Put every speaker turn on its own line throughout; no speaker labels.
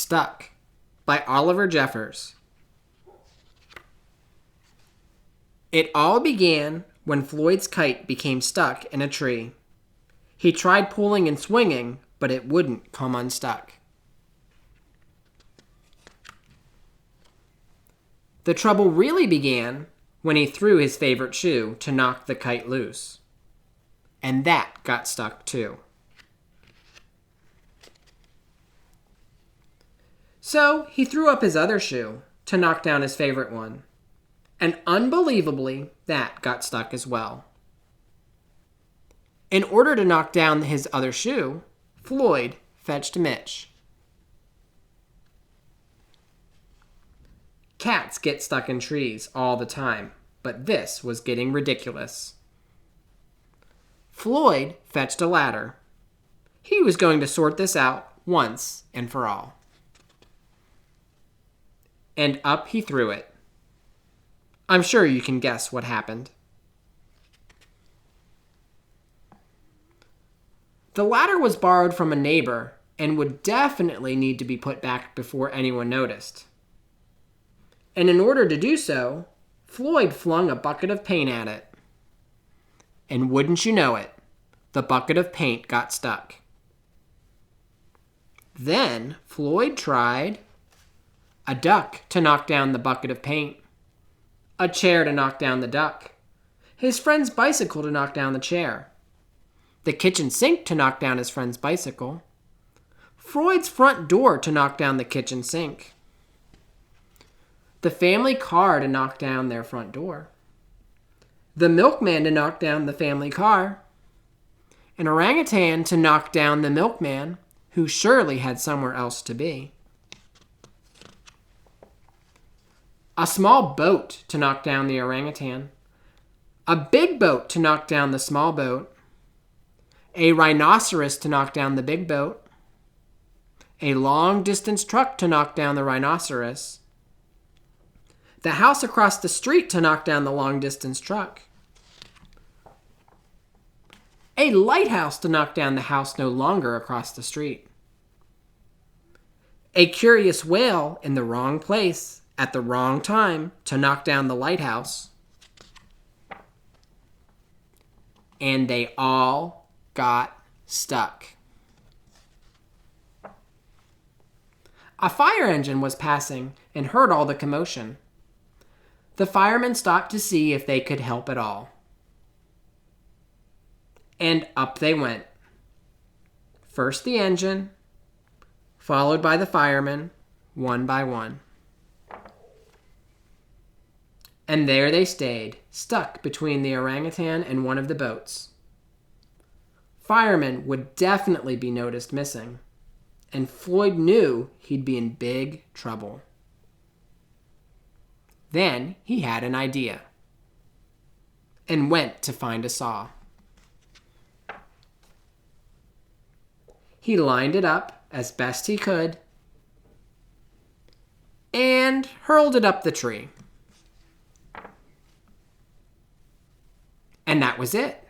Stuck by Oliver Jeffers. It all began when Floyd's kite became stuck in a tree. He tried pulling and swinging, but it wouldn't come unstuck. The trouble really began when he threw his favorite shoe to knock the kite loose. And that got stuck too. So he threw up his other shoe to knock down his favorite one. And unbelievably, that got stuck as well. In order to knock down his other shoe, Floyd fetched Mitch. Cats get stuck in trees all the time, but this was getting ridiculous. Floyd fetched a ladder. He was going to sort this out once and for all. And up he threw it. I'm sure you can guess what happened. The ladder was borrowed from a neighbor and would definitely need to be put back before anyone noticed. And in order to do so, Floyd flung a bucket of paint at it. And wouldn't you know it, the bucket of paint got stuck. Then Floyd tried a duck to knock down the bucket of paint, a chair to knock down the duck, his friend's bicycle to knock down the chair, the kitchen sink to knock down his friend's bicycle, Floyd's front door to knock down the kitchen sink, the family car to knock down their front door, the milkman to knock down the family car, an orangutan to knock down the milkman, who surely had somewhere else to be, a small boat to knock down the orangutan, a big boat to knock down the small boat, a rhinoceros to knock down the big boat, a long-distance truck to knock down the rhinoceros, the house across the street to knock down the long-distance truck, a lighthouse to knock down the house no longer across the street, a curious whale in the wrong place at the wrong time to knock down the lighthouse, and they all got stuck. A fire engine was passing and heard all the commotion. The firemen stopped to see if they could help at all. And up they went. First the engine, followed by the firemen, one by one. And there they stayed, stuck between the orangutan and one of the boats. Firemen would definitely be noticed missing, and Floyd knew he'd be in big trouble. Then he had an idea, and went to find a saw. He lined it up as best he could, and hurled it up the tree. And that was it.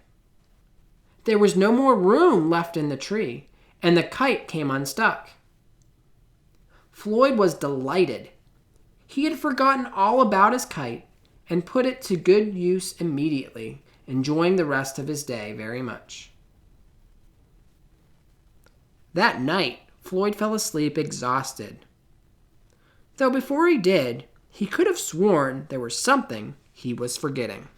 There was no more room left in the tree, and the kite came unstuck. Floyd was delighted. He had forgotten all about his kite and put it to good use immediately, enjoying the rest of his day very much. That night, Floyd fell asleep exhausted. Though before he did, he could have sworn there was something he was forgetting.